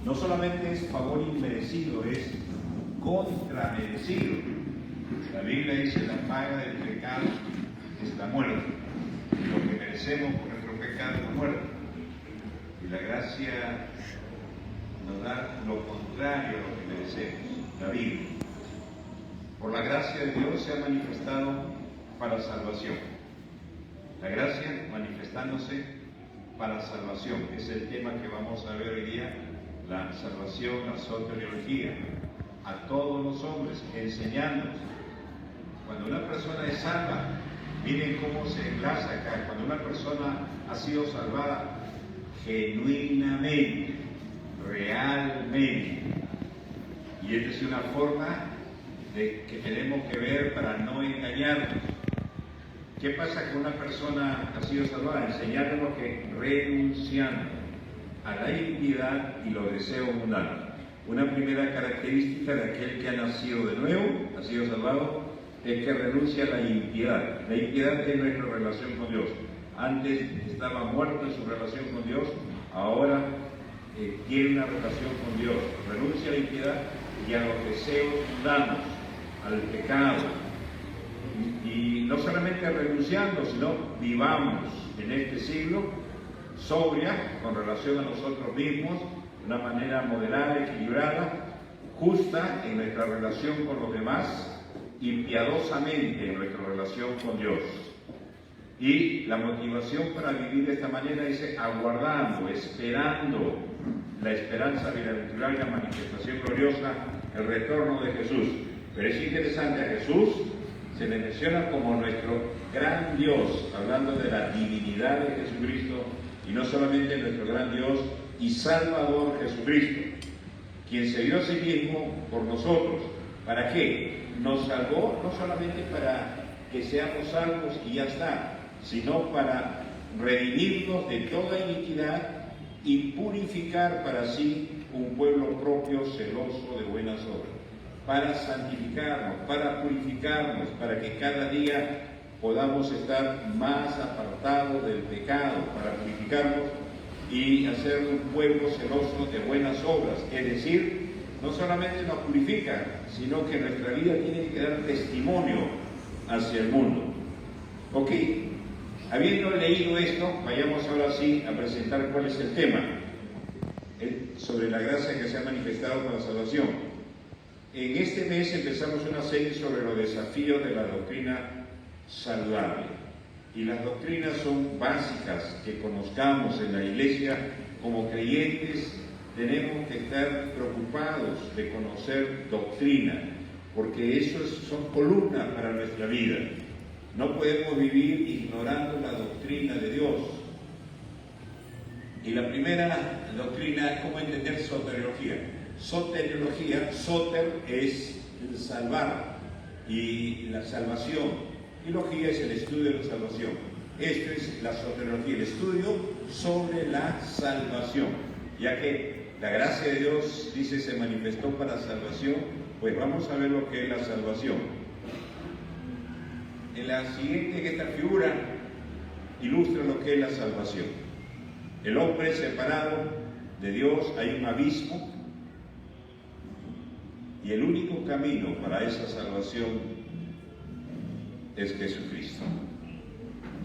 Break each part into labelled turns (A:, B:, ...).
A: no solamente es favor inmerecido, es contramerecido. La Biblia dice: la paga del pecado es la muerte. Y lo que merecemos por nuestro pecado es la muerte. Y la gracia nos da lo contrario a lo que merecemos, la vida. Por la gracia de Dios se ha manifestado para salvación. La gracia manifestándose para salvación. Es el tema que vamos a ver hoy día, la salvación, la soteriología. A todos los hombres, enseñándonos. Cuando una persona es salva, miren cómo se enlaza acá. Cuando una persona ha sido salvada genuinamente, realmente, y esta es una forma de que tenemos que ver para no engañarnos. ¿Qué pasa con una persona ha sido salvada? Enseñarnos que renunciando a la impiedad y los deseos mundanos. Una primera característica de aquel que ha nacido de nuevo, ha sido salvado, es que renuncia a la impiedad. La impiedad es nuestra relación con Dios. Antes estaba muerto en su relación con Dios, ahora tiene una relación con Dios. Renuncia a la impiedad y a los deseos mundanos, al pecado. Y no solamente renunciando, sino vivamos en este siglo sobria con relación a nosotros mismos, de una manera moderada, equilibrada, justa en nuestra relación con los demás y piadosamente en nuestra relación con Dios. Y la motivación para vivir de esta manera dice: aguardando, esperando la esperanza bienaventurada y la manifestación gloriosa, el retorno de Jesús. Pero es interesante, a Jesús se le menciona como nuestro gran Dios, hablando de la divinidad de Jesucristo, y no solamente nuestro gran Dios y Salvador Jesucristo, quien se dio a sí mismo por nosotros. ¿Para qué? Nos salvó no solamente para que seamos salvos y ya está, sino para redimirnos de toda iniquidad y purificar para sí un pueblo propio, celoso de buenas obras, para santificarnos, para purificarnos, para que cada día podamos estar más apartados del pecado, para purificarnos y hacer un pueblo celoso de buenas obras. Es decir, no solamente nos purifica, sino que nuestra vida tiene que dar testimonio hacia el mundo. Ok, habiendo leído esto, vayamos ahora sí a presentar cuál es el tema, sobre la gracia que se ha manifestado para la salvación. En este mes empezamos una serie sobre los desafíos de la doctrina saludable. Y las doctrinas son básicas que conozcamos en la iglesia. Como creyentes tenemos que estar preocupados de conocer doctrina, porque eso son columnas para nuestra vida. No podemos vivir ignorando la doctrina de Dios. Y la primera doctrina es cómo entender soteriología. Soteriología, soter es el salvar y la salvación, y logía es el estudio de la salvación. Esto es la soteriología, el estudio sobre la salvación. Ya que la gracia de Dios, dice, se manifestó para salvación, pues vamos a ver lo que es la salvación. En la siguiente, esta figura ilustra lo que es la salvación. El hombre separado de Dios, hay un abismo, y el único camino para esa salvación es Jesucristo,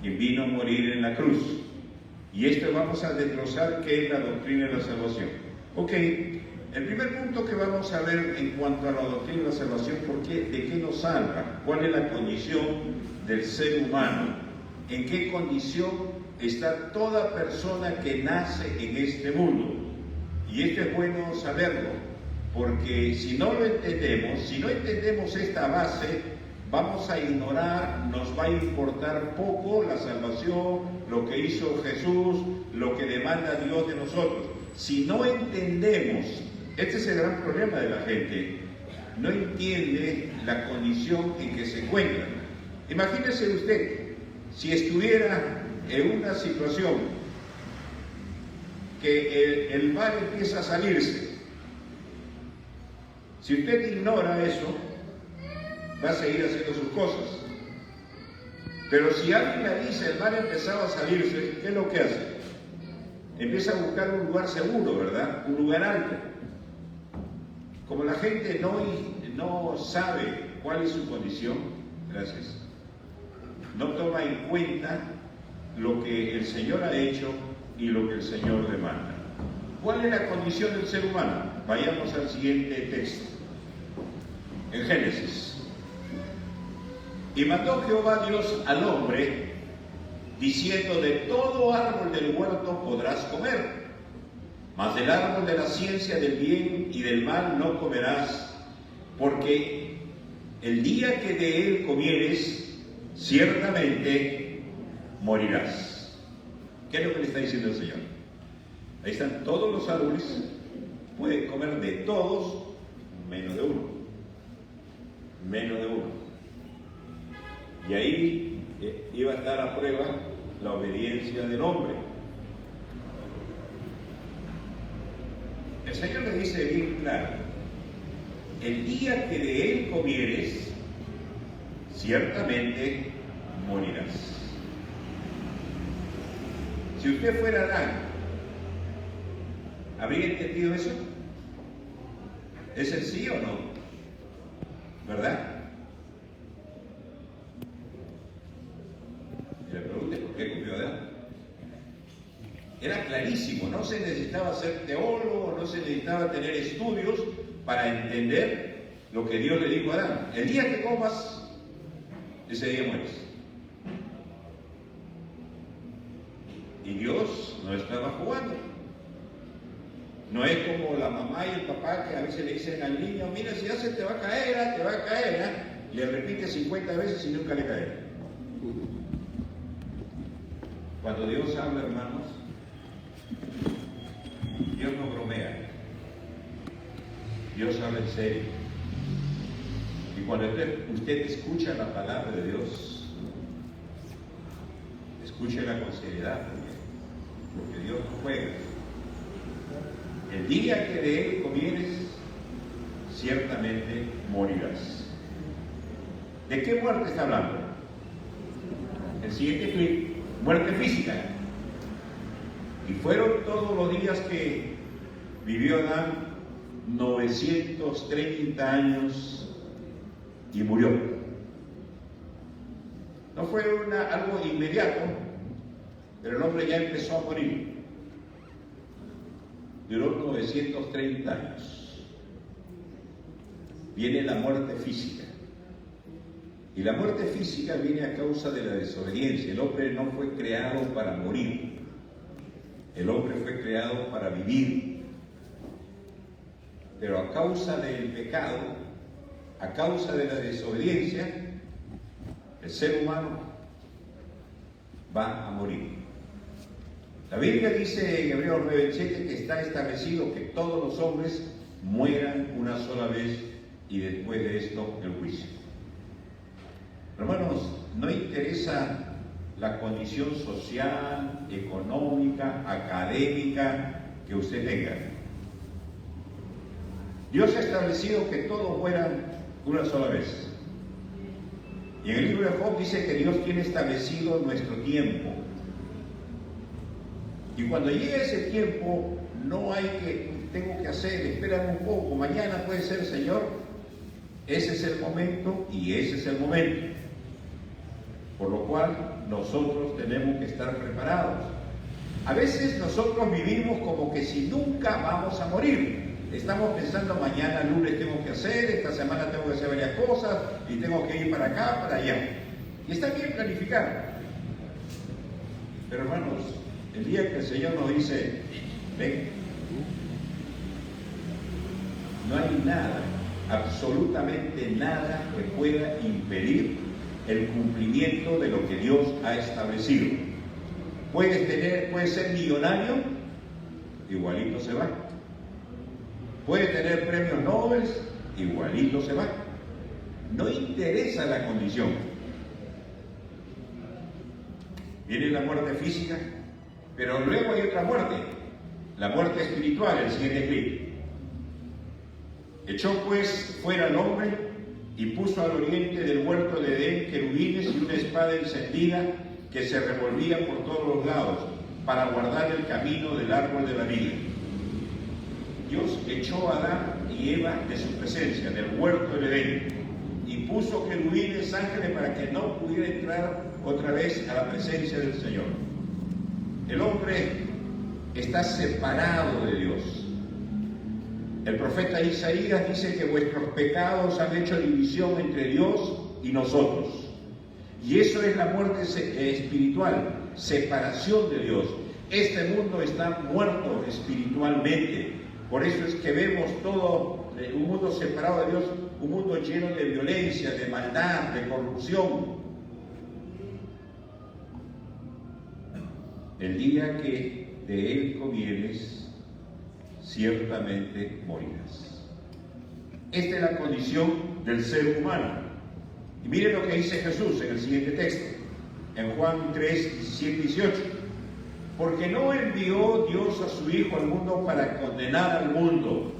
A: quien vino a morir en la cruz. Y esto vamos a desglosar qué es la doctrina de la salvación. Ok, el primer punto que vamos a ver en cuanto a la doctrina de la salvación, ¿de qué nos salva? ¿Cuál es la condición del ser humano? ¿En qué condición está toda persona que nace en este mundo? Y esto es bueno saberlo, porque si no lo entendemos, si no entendemos esta base, vamos a ignorar, nos va a importar poco la salvación, lo que hizo Jesús, lo que demanda Dios de nosotros. Si no entendemos, este es el gran problema de la gente, no entiende la condición en que se encuentra. Imagínese usted, si estuviera en una situación que el mar empieza a salirse, si usted ignora eso, va a seguir haciendo sus cosas. Pero si alguien le dice el mar empezaba a salirse, ¿qué es lo que hace? empieza a buscar un lugar seguro, ¿verdad? Un lugar alto. Como la gente no sabe cuál es su condición, gracias, no toma en cuenta lo que el Señor ha hecho y lo que el Señor demanda. ¿Cuál es la condición del ser humano? Vayamos al siguiente texto. En Génesis. Y mandó Jehová Dios al hombre, diciendo: de todo árbol del huerto podrás comer, mas del árbol de la ciencia del bien y del mal no comerás, porque el día que de él comieres, ciertamente morirás. ¿Qué es lo que le está diciendo el Señor? Ahí están todos los árboles, pueden comer de todos, menos de uno. Menos de uno. Y ahí iba a estar a prueba la obediencia del hombre. El Señor le dice bien claro: el día que de él comieres, ciertamente morirás. Si usted fuera Adán, ¿habría entendido eso? ¿Es el sí o no? ¿Verdad? Y le pregunté por qué comió Adán. Era clarísimo, no se necesitaba ser teólogo, no se necesitaba tener estudios para entender lo que Dios le dijo a Adán: el día que comas, ese día mueres. Y Dios no estaba jugando. No es como la mamá y el papá que a veces le dicen al niño: mira, si haces te va a caer, te va a caer. Le repite 50 veces y nunca le cae. Cuando Dios habla, hermanos, Dios no bromea. Dios habla en serio. Y cuando usted escucha la palabra de Dios, escúchela con seriedad, porque Dios no juega. El día que de él comieres, ciertamente morirás. ¿De qué muerte está hablando? El siguiente clip: muerte física. Y fueron todos los días que vivió Adán 930 años y murió. No fue algo inmediato, pero el hombre ya empezó a morir. Duró 930 años. Viene la muerte física. Y la muerte física viene a causa de la desobediencia. El hombre no fue creado para morir. El hombre fue creado para vivir. Pero a causa del pecado, a causa de la desobediencia, el ser humano va a morir. La Biblia dice en Hebreos 9:7 que está establecido que todos los hombres mueran una sola vez y después de esto el juicio. Hermanos, no interesa la condición social, económica, académica que usted tenga. Dios ha establecido que todos mueran una sola vez. Y en el libro de Job dice que Dios tiene establecido nuestro tiempo. Y cuando llegue ese tiempo, no hay tengo que hacer, espérame un poco, mañana puede ser, Señor. Ese es el momento y ese es el momento. Por lo cual, nosotros tenemos que estar preparados. A veces nosotros vivimos como que si nunca vamos a morir. Estamos pensando: mañana lunes tengo que hacer, esta semana tengo que hacer varias cosas y tengo que ir para acá, para allá. Y está bien planificar. Pero hermanos, el día que el Señor nos dice: ven, no hay nada, absolutamente nada que pueda impedir el cumplimiento de lo que Dios ha establecido. Puedes ser millonario, igualito se va. Puede tener premios Nobel, igualito se va. No interesa la condición. Viene la muerte física, pero luego hay otra muerte, la muerte espiritual, el siguiente clip. Echó pues fuera al hombre y puso al oriente del huerto de Edén querubines y una espada encendida que se revolvía por todos los lados. para guardar el camino del árbol de la vida. Dios echó a Adán y Eva de su presencia, del huerto del Edén, y puso querubines ángeles para que no pudiera entrar otra vez a la presencia del Señor. El hombre está separado de Dios. El profeta Isaías dice que vuestros pecados han hecho división entre Dios y nosotros. Y eso es la muerte espiritual, separación de Dios. Este mundo está muerto espiritualmente. Por eso es que vemos todo un mundo separado de Dios, un mundo lleno de violencia, de maldad, de corrupción. El día que de él comieres, ciertamente morirás. Esta es la condición del ser humano. Y miren lo que dice Jesús en el siguiente texto, en Juan 3, 17, 18. Porque no envió Dios a su Hijo al mundo para condenar al mundo,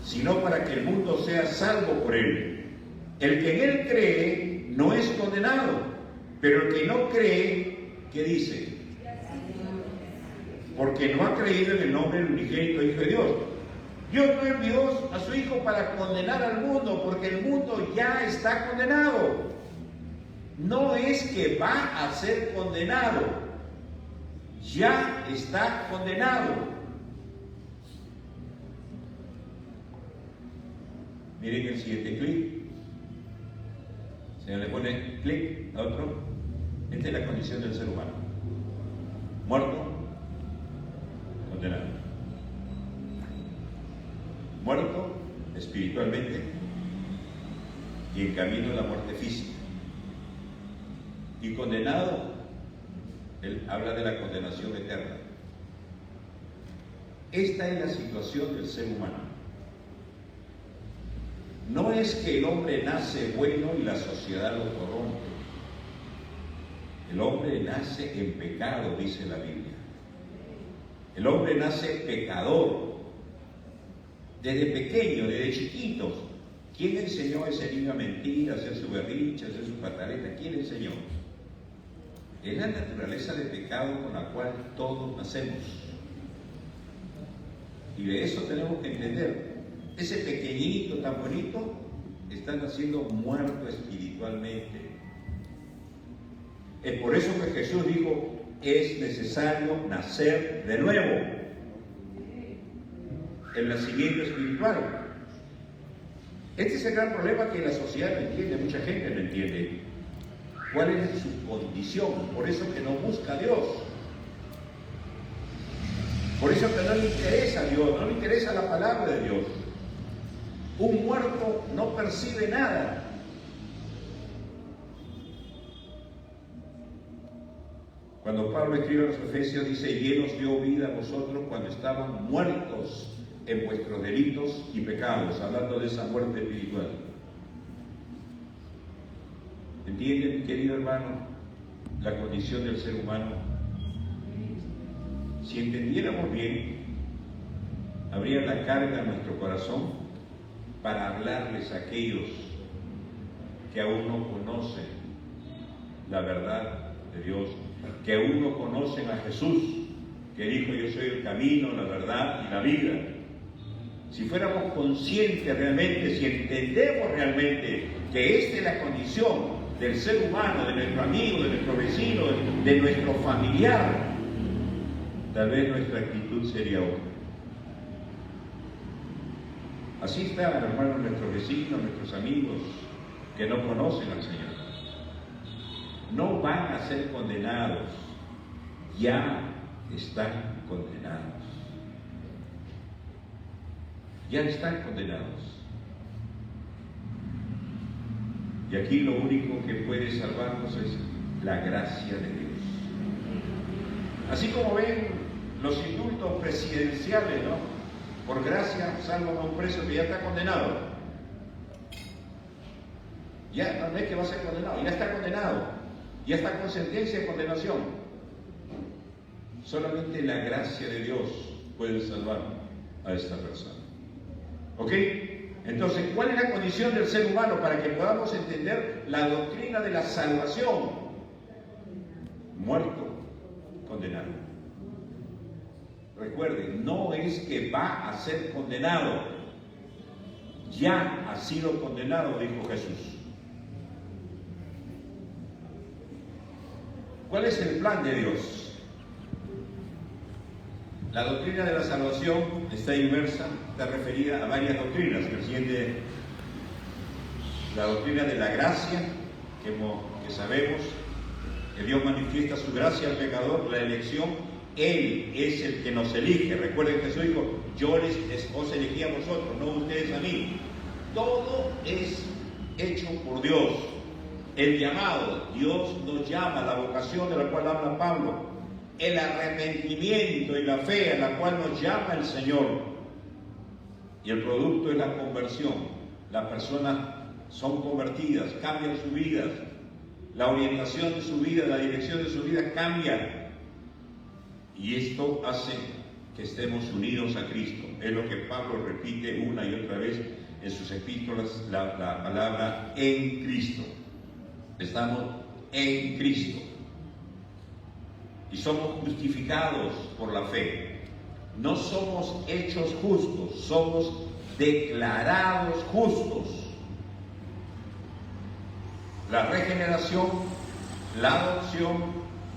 A: sino para que el mundo sea salvo por él. El que en él cree no es condenado, pero el que no cree, ¿qué dice? Porque no ha creído en el nombre del unigénito Hijo de Dios. Dios no envió a su Hijo para condenar al mundo, porque el mundo ya está condenado. No es que va a ser condenado, ya está condenado. Miren el siguiente clic. Se le pone clic a otro. Esta es la condición del ser humano. Muerto, condenado. Muerto espiritualmente y en camino a la muerte física. Y condenado, él habla de la condenación eterna. Esta es la situación del ser humano. No es que el hombre nace bueno y la sociedad lo corrompe. El hombre nace en pecado, dice la Biblia. El hombre nace pecador. Desde pequeño, desde chiquitos. ¿Quién enseñó a ese niño a mentir, a hacer su berrinche, a hacer su pataleta? ¿Quién enseñó? Es la naturaleza de pecado con la cual todos nacemos. Y de eso tenemos que entender. Ese pequeñito tan bonito está naciendo muerto espiritualmente. Es por eso que Jesús dijo, es necesario nacer de nuevo. El nacimiento espiritual. Este es el gran problema que la sociedad no entiende, mucha gente no entiende. ¿Cuál es su condición? Por eso que no busca a Dios. Por eso que no le interesa a Dios, no le interesa la palabra de Dios. Un muerto no percibe nada. Cuando Pablo escribe a los Efesios dice, y Él os dio vida a vosotros cuando estaban muertos en vuestros delitos y pecados, hablando de esa muerte espiritual. ¿Entiende, mi querido hermano, la condición del ser humano? Si entendiéramos bien, habría la carga en nuestro corazón para hablarles a aquellos que aún no conocen la verdad de Dios, que aún no conocen a Jesús, que dijo, yo soy el camino, la verdad y la vida. Si fuéramos conscientes realmente, si entendemos realmente que esta es la condición del ser humano, de nuestro amigo, de nuestro vecino, de nuestro familiar, tal vez nuestra actitud sería otra. Así están, hermanos, nuestros vecinos, nuestros amigos que no conocen al Señor. No van a ser condenados, ya están condenados. Ya están condenados. Y aquí lo único que puede salvarnos es la gracia de Dios. Así como ven los indultos presidenciales, ¿no? Por gracia salvan a un preso que ya está condenado. Ya no es que va a ser condenado, ya está condenado. Ya está con sentencia de condenación. Solamente la gracia de Dios puede salvar a esta persona. ¿Ok? Entonces, ¿cuál es la condición del ser humano para que podamos entender la doctrina de la salvación? Muerto, condenado. recuerde, no es que va a ser condenado, ya ha sido condenado, dijo Jesús. ¿Cuál es el plan de Dios? La doctrina de la salvación está inmersa, está referida a varias doctrinas, que siente la doctrina de la gracia, que sabemos que Dios manifiesta su gracia al pecador, la elección. Él es el que nos elige. Recuerden que Jesús dijo, yo os elegí a vosotros, no ustedes a mí. Todo es hecho por Dios. El llamado, Dios nos llama, la vocación de la cual habla Pablo, el arrepentimiento y la fe a la cual nos llama el Señor. Y el producto es la conversión. Las personas son convertidas, cambian su vida, la orientación de su vida, la dirección de su vida cambia. Y esto hace que estemos unidos a Cristo. Es lo que Pablo repite una y otra vez en sus epístolas, la palabra en Cristo. Estamos en Cristo. Y somos justificados por la fe. No somos hechos justos, somos declarados justos. La regeneración, la adopción,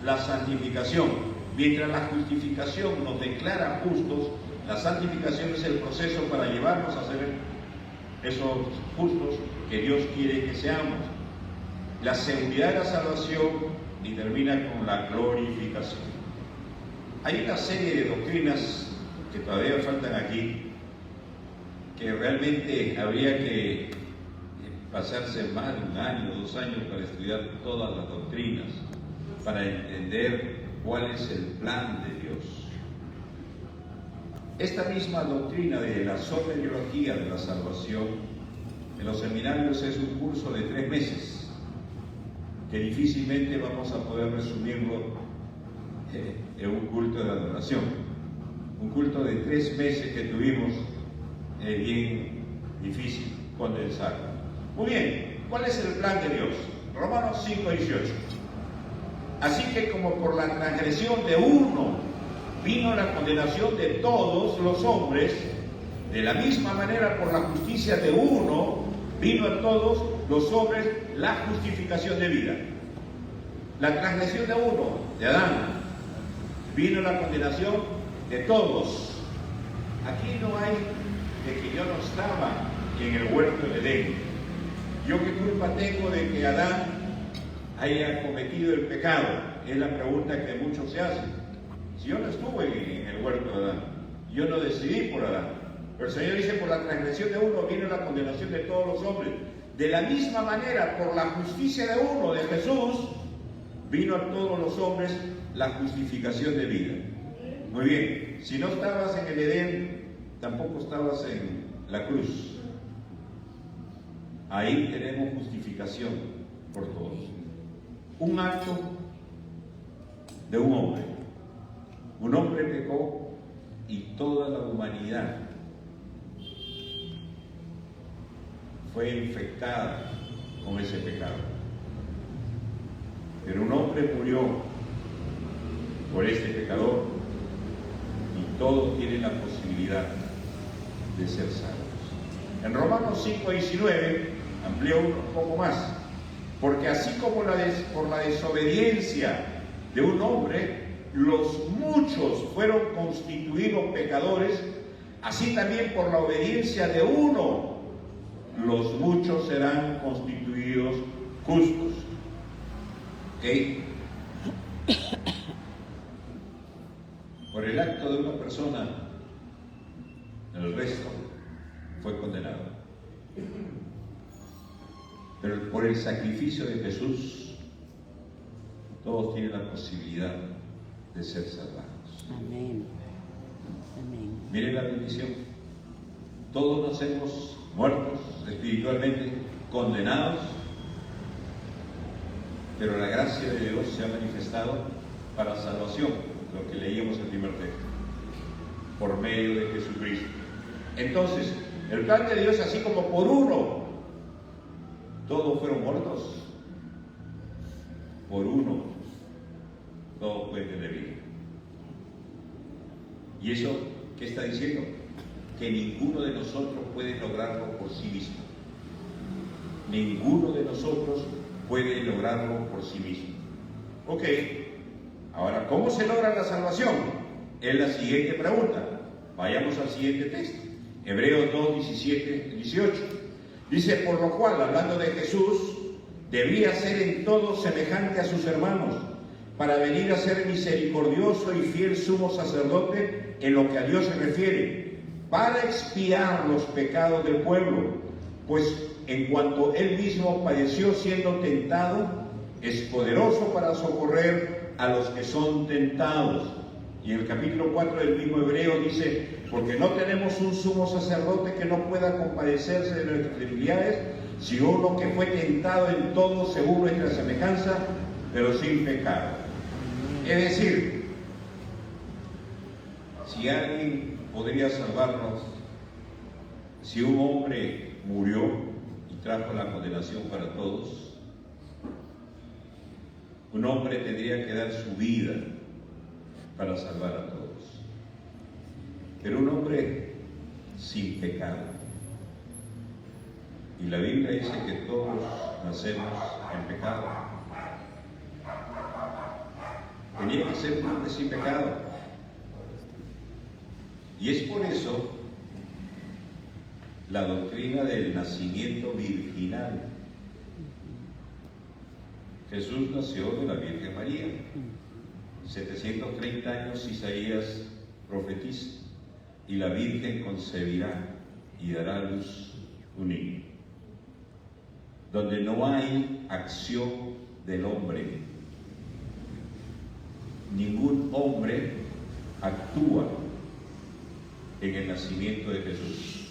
A: la santificación. Mientras la justificación nos declara justos, la santificación es el proceso para llevarnos a ser esos justos que Dios quiere que seamos. La seguridad de la salvación y termina con la glorificación. Hay una serie de doctrinas que todavía faltan aquí, que realmente habría que pasarse más de 1 año, 2 años para estudiar todas las doctrinas, para entender cuál es el plan de Dios. Esta misma doctrina de la soteriología de la salvación en los seminarios es un curso de 3 meses, que difícilmente vamos a poder resumirlo en un culto de adoración. Un culto de 3 meses que tuvimos, bien difícil condensarlo. Muy bien, ¿cuál es el plan de Dios? Romanos 5:18. Así que como por la transgresión de uno vino la condenación de todos los hombres, de la misma manera por la justicia de uno vino a todos los hombres la justificación de vida. La transgresión de uno, de Adán, vino la condenación de todos. Aquí no hay de que yo no estaba en el huerto de Edén. ¿Yo qué culpa tengo de que Adán haya cometido el pecado? Es la pregunta que muchos se hacen. Si yo no estuve en el huerto de Adán, yo no decidí por Adán. Pero el Señor dice, por la transgresión de uno vino la condenación de todos los hombres. De la misma manera, por la justicia de uno, de Jesús, vino a todos los hombres la justificación de vida. Muy bien, si no estabas en el Edén, tampoco estabas en la cruz. Ahí tenemos justificación por todos. Un acto de un hombre. Un hombre pecó y toda la humanidad fue infectada con ese pecado. Pero un hombre murió por este pecador y todos tienen la posibilidad de ser salvos. En Romanos 5:19 amplió un poco más, porque así como por la desobediencia de un hombre los muchos fueron constituidos pecadores, así también por la obediencia de uno los muchos serán constituidos justos. ¿Okay? Por el acto de una persona, el resto fue condenado. Pero por el sacrificio de Jesús, todos tienen la posibilidad de ser salvados.
B: Amén. Amén.
A: Miren la bendición. Todos nacemos muertos espiritualmente, condenados, pero la gracia de Dios se ha manifestado para salvación, lo que leíamos en el primer texto, por medio de Jesucristo. Entonces, el plan de Dios, así como por uno todos fueron muertos, por uno todos pueden tener vida. ¿Y eso qué está diciendo? Que ninguno de nosotros puede lograrlo por sí mismo. Ninguno de nosotros puede lograrlo por sí mismo. Ok, ahora, ¿cómo se logra la salvación? Es la siguiente pregunta. Vayamos al siguiente texto. Hebreos 2, 17, 18. Dice, por lo cual, hablando de Jesús, debía ser en todo semejante a sus hermanos, para venir a ser misericordioso y fiel sumo sacerdote en lo que a Dios se refiere, para expiar los pecados del pueblo, pues en cuanto él mismo padeció siendo tentado, es poderoso para socorrer a los que son tentados. Y en el capítulo 4 del mismo Hebreo dice, porque no tenemos un sumo sacerdote que no pueda compadecerse de nuestras debilidades, sino uno que fue tentado en todo según nuestra semejanza, pero sin pecado. Es decir, si alguien podría salvarnos, si un hombre murió y trajo la condenación para todos, un hombre tendría que dar su vida para salvar a todos. Pero un hombre sin pecado. Y la Biblia dice que todos nacemos en pecado. Tenía que ser un hombre sin pecado. Y es por eso la doctrina del nacimiento virginal. Jesús nació de la Virgen María. 730 años Isaías profetiza, y la Virgen concebirá y dará a luz un niño. Donde no hay acción del hombre. Ningún hombre actúa en el nacimiento de Jesús.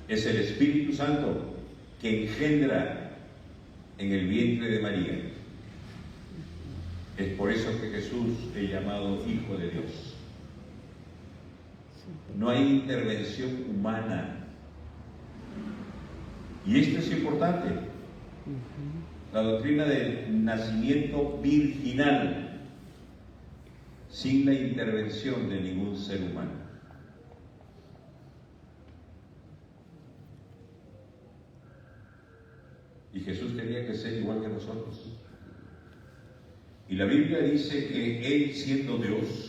A: Es el Espíritu Santo que engendra en el vientre de María. Es por eso que Jesús es llamado Hijo de Dios. No hay intervención humana. Y esto es importante. La doctrina del nacimiento virginal, sin la intervención de ningún ser humano. Y Jesús tenía que ser igual que nosotros. Y la Biblia dice que Él, siendo Dios,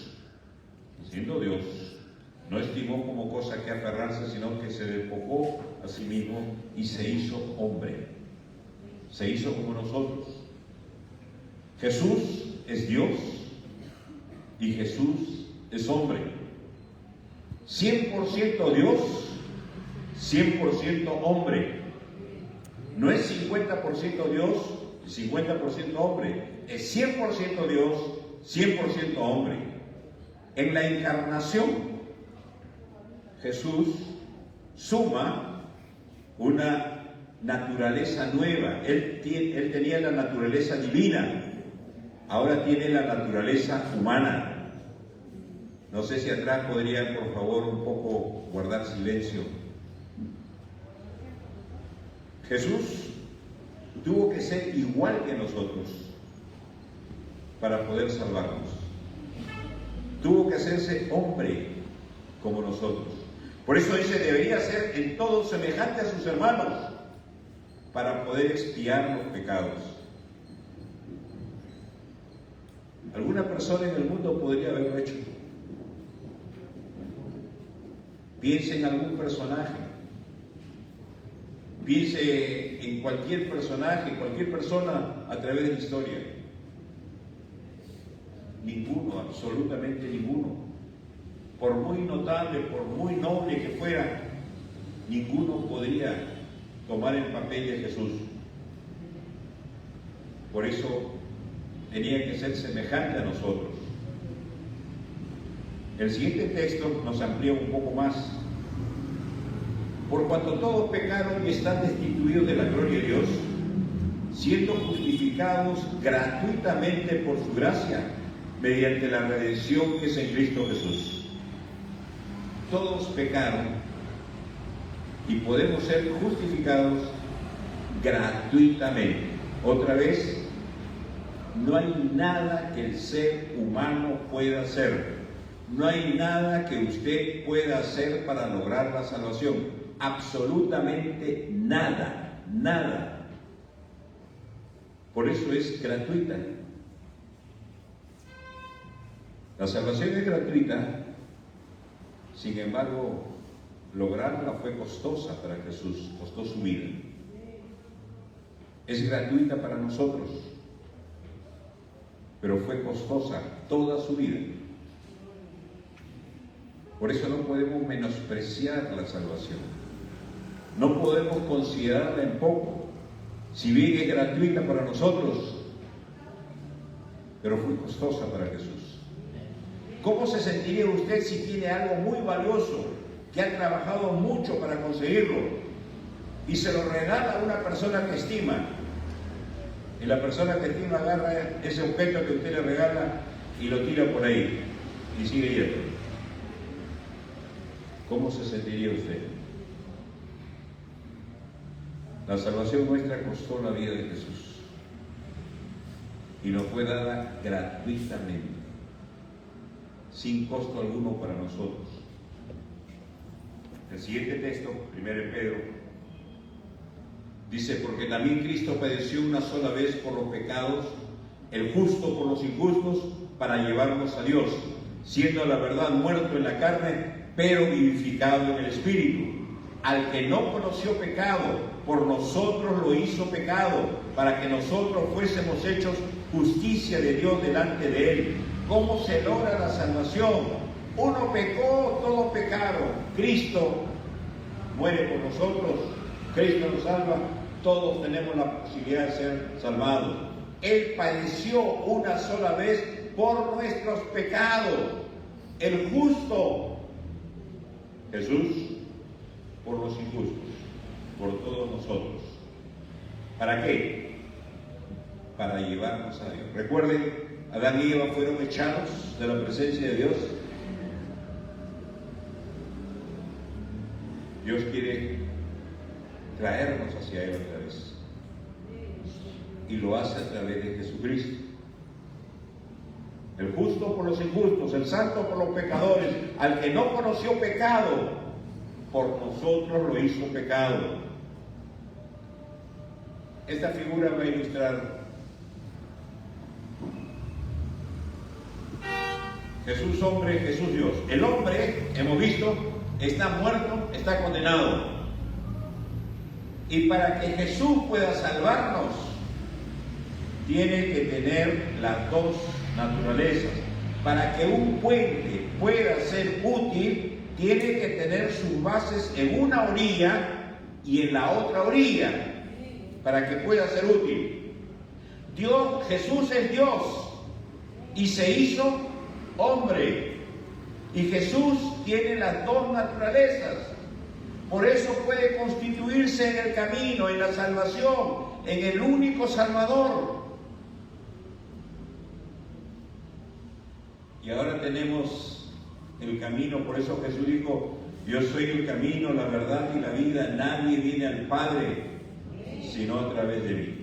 A: no estimó como cosa que aferrarse, sino que se despojó a sí mismo y se hizo hombre. Se hizo como nosotros. Jesús es Dios y Jesús es hombre. 100% Dios, 100% hombre. No es 50% Dios y 50% hombre. Es 100% Dios, 100% hombre. En la encarnación, Jesús suma una naturaleza nueva. Él tenía la naturaleza divina, ahora tiene la naturaleza humana. No sé si atrás podrían, por favor, un poco guardar silencio. Jesús tuvo que ser igual que nosotros para poder salvarnos. Tuvo que hacerse hombre como nosotros. Por eso dice, debería ser en todo semejante a sus hermanos para poder expiar los pecados. Alguna persona en el mundo podría haberlo hecho. Piense en algún personaje. Piense en cualquier personaje, cualquier persona a través de la historia. Ninguno, absolutamente ninguno. Por muy notable, por muy noble que fuera, ninguno podría tomar el papel de Jesús. Por eso tenía que ser semejante a nosotros. El siguiente texto nos amplía un poco más. Por cuanto todos pecaron y están destituidos de la gloria de Dios, siendo justificados gratuitamente por su gracia, mediante la redención que es en Cristo Jesús. Todos pecaron y podemos ser justificados gratuitamente. Otra vez, no hay nada que el ser humano pueda hacer. No hay nada que usted pueda hacer para lograr la salvación. Absolutamente nada, nada. Por eso es gratuita. La salvación es gratuita, sin embargo, lograrla fue costosa para Jesús, costó su vida. Es gratuita para nosotros, pero fue costosa toda su vida. Por eso no podemos menospreciar la salvación. No podemos considerarla en poco, si bien es gratuita para nosotros, pero fue costosa para Jesús. ¿Cómo se sentiría usted si tiene algo muy valioso, que ha trabajado mucho para conseguirlo, y se lo regala a una persona que estima? Y la persona que estima agarra ese objeto que usted le regala y lo tira por ahí, y sigue yendo. ¿Cómo se sentiría usted? La salvación nuestra costó la vida de Jesús y nos fue dada gratuitamente, sin costo alguno para nosotros. El siguiente texto, 1 Pedro, dice: porque también Cristo padeció una sola vez por los pecados, el justo por los injustos, para llevarnos a Dios, siendo la verdad muerto en la carne, pero vivificado en el Espíritu. Al que no conoció pecado, por nosotros lo hizo pecado, para que nosotros fuésemos hechos justicia de Dios delante de Él. ¿Cómo se logra la salvación? Uno pecó, todos pecaron. Cristo muere por nosotros, Cristo nos salva, todos tenemos la posibilidad de ser salvados. Él padeció una sola vez por nuestros pecados, el justo, Jesús, por los injustos, por todos nosotros. ¿Para qué? Para llevarnos a Dios. Recuerden, Adán y Eva fueron echados de la presencia de Dios. Dios quiere traernos hacia Él otra vez, y lo hace a través de Jesucristo. El justo por los injustos, el santo por los pecadores. Al que no conoció pecado, por nosotros lo hizo pecado. Esta figura va a ilustrar Jesús hombre, Jesús Dios. El hombre, hemos visto, está muerto, está condenado. Y para que Jesús pueda salvarnos, tiene que tener las dos naturalezas. Para que un puente pueda ser útil, tiene que tener sus bases en una orilla y en la otra orilla, para que pueda ser útil. Dios, Jesús es Dios y se hizo hombre, y Jesús tiene las dos naturalezas. Por eso puede constituirse en el camino, en la salvación, en el único Salvador. Y ahora tenemos el camino. Por eso Jesús dijo: yo soy el camino, la verdad y la vida. Nadie viene al Padre sino a través de mí.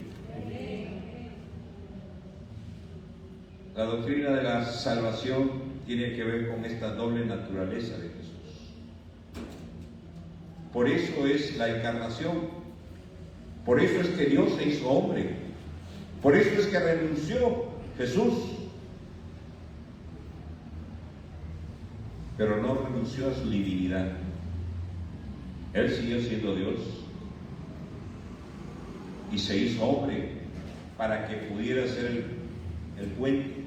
A: La doctrina de la salvación tiene que ver con esta doble naturaleza de Jesús. Por eso es la encarnación. Por eso es que Dios se hizo hombre. Por eso es que renunció Jesús. Pero no renunció a su divinidad. Él siguió siendo Dios y se hizo hombre para que pudiera ser el puente.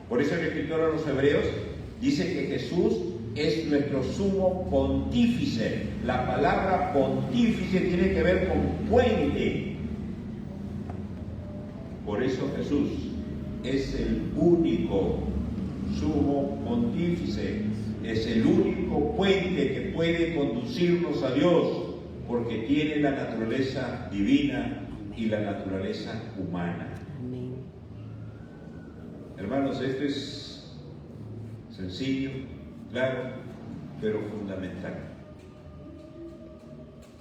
A: Por eso el escritor a los Hebreos dice que Jesús es nuestro sumo pontífice. La palabra pontífice tiene que ver con puente. Por eso Jesús es el único sumo pontífice. Es el único puente que puede conducirnos a Dios, porque tiene la naturaleza divina y la naturaleza humana.
B: Amén.
A: Hermanos, esto es sencillo, claro, pero fundamental.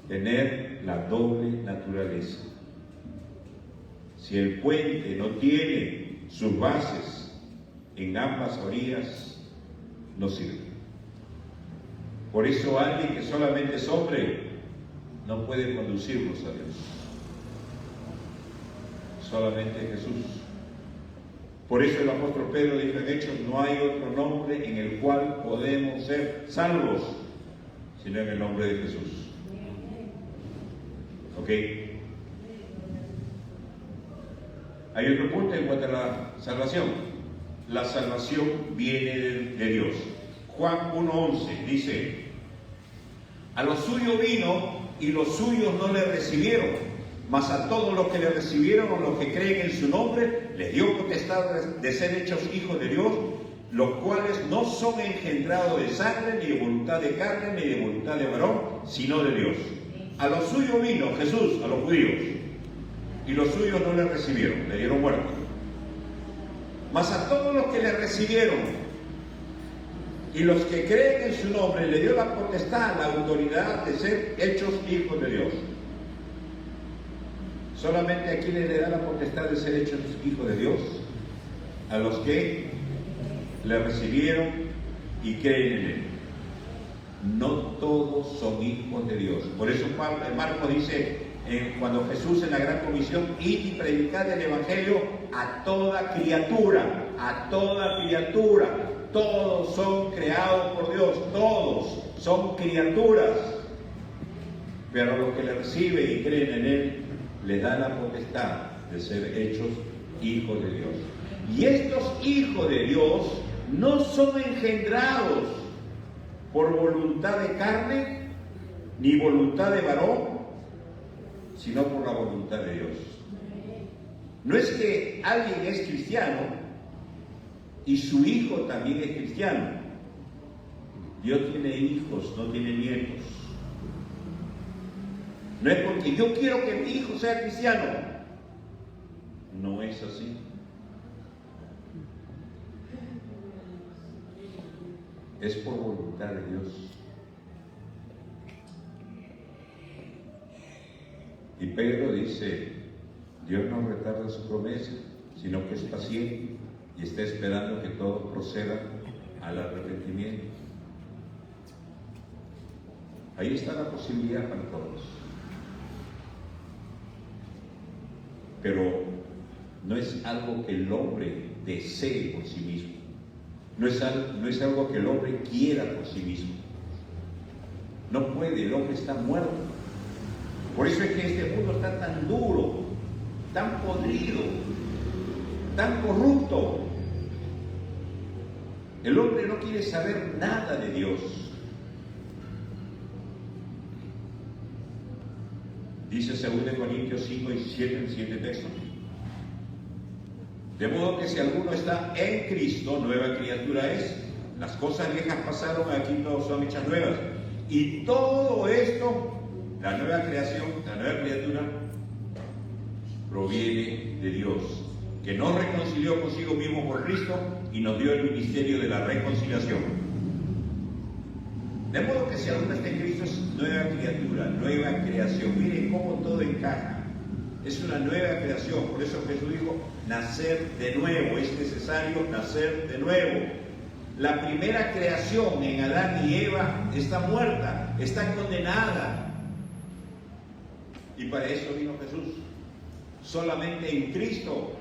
A: Tener la doble naturaleza. Si el puente no tiene sus bases en ambas orillas, no sirve. Por eso alguien que solamente es hombre no puede conducirnos a Dios. Solamente Jesús. Por eso el apóstol Pedro dijo en Hechos: no hay otro nombre en el cual podemos ser salvos, sino en el nombre de Jesús. ¿Ok? Hay otro punto en cuanto a la salvación. La salvación viene de Dios. Juan 1:11 dice: a los suyos vino y los suyos no le recibieron, mas a todos los que le recibieron, o los que creen en su nombre, les dio potestad de ser hechos hijos de Dios, los cuales no son engendrados de sangre, ni de voluntad de carne, ni de voluntad de varón, sino de Dios. A los suyos vino Jesús, a los judíos, y los suyos no le recibieron, le dieron muerte. Mas a todos los que le recibieron y los que creen en su nombre, le dio la potestad, la autoridad de ser hechos hijos de Dios. Solamente a quienes le da la potestad de ser hechos hijos de Dios: a los que le recibieron y creen en él. No todos son hijos de Dios. Por eso Marcos dice, cuando Jesús en la gran comisión: id y predicad el evangelio a toda criatura, a toda criatura. Todos son creados por Dios, todos son criaturas, pero los que le reciben y creen en él, les da la potestad de ser hechos hijos de Dios. Y estos hijos de Dios no son engendrados por voluntad de carne ni voluntad de varón, sino por la voluntad de Dios. No es que alguien es cristiano y su hijo también es cristiano. Dios tiene hijos, no tiene nietos. No es porque yo quiero que mi hijo sea cristiano. No es así. Es por voluntad de Dios. Y Pedro dice: Dios no retarda su promesa, sino que es paciente y está esperando que todos procedan al arrepentimiento. Ahí está la posibilidad para todos. Pero no es algo que el hombre desee por sí mismo. No es algo que el hombre quiera por sí mismo. No puede, el hombre está muerto. Por eso es que este mundo está tan duro, tan podrido, tan corrupto. El hombre no quiere saber nada de Dios. Dice 2 Corintios 5 y 7 en el siguiente texto: de modo que si alguno está en Cristo, nueva criatura es. Las cosas viejas pasaron, aquí todos son hechas nuevas. Y todo esto, la nueva creación, la nueva criatura, proviene de Dios, que nos reconcilió consigo mismo por Cristo y nos dio el ministerio de la reconciliación. De modo que si alguno está en Cristo, es nueva criatura, nueva creación. Miren cómo todo encaja. Es una nueva creación. Por eso Jesús dijo: nacer de nuevo. Es necesario nacer de nuevo. La primera creación en Adán y Eva está muerta, está condenada. Y para eso vino Jesús. Solamente en Cristo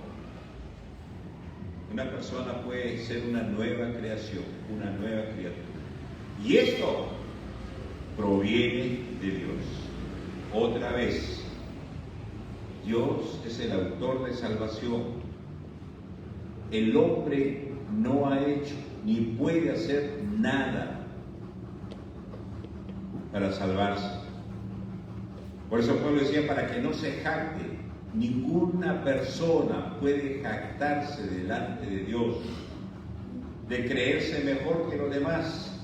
A: una persona puede ser una nueva creación, una nueva criatura. Y esto proviene de Dios. Otra vez, Dios es el autor de salvación. El hombre no ha hecho ni puede hacer nada para salvarse. Por eso Pablo decía: para que no se jacte. Ninguna persona puede jactarse delante de Dios de creerse mejor que los demás,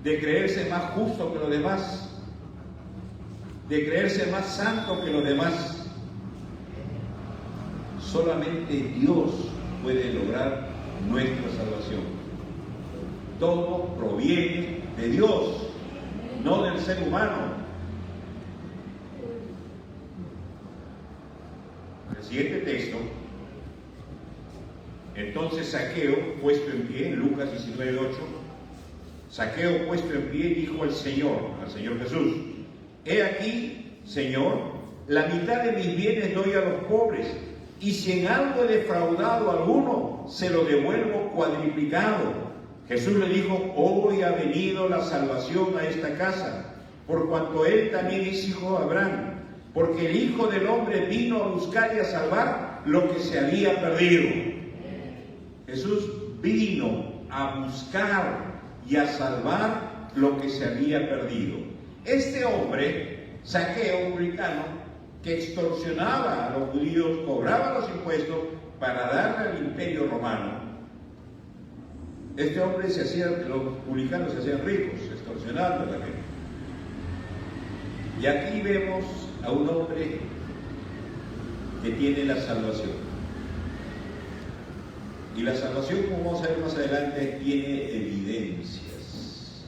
A: de creerse más justo que los demás, de creerse más santo que los demás. Solamente Dios puede lograr nuestra salvación. Todo proviene de Dios, no del ser humano. El siguiente texto: entonces Zaqueo, puesto en pie, en Lucas 19:8, Zaqueo, puesto en pie, dijo al Señor Jesús: he aquí, Señor, la mitad de mis bienes doy a los pobres, y si en algo he defraudado a alguno, se lo devuelvo cuadriplicado. Jesús le dijo: hoy ha venido la salvación a esta casa, por cuanto él también es hijo de Abraham, porque el Hijo del Hombre vino a buscar y a salvar lo que se había perdido. Jesús vino a buscar y a salvar lo que se había perdido. Este hombre, Zaqueo, un publicano, que extorsionaba a los judíos, cobraba los impuestos para darle al imperio romano. Este hombre los publicanos se hacían ricos, extorsionando a la gente. Y aquí vemos a un hombre que tiene la salvación. Y la salvación, como vamos a ver más adelante, tiene evidencias.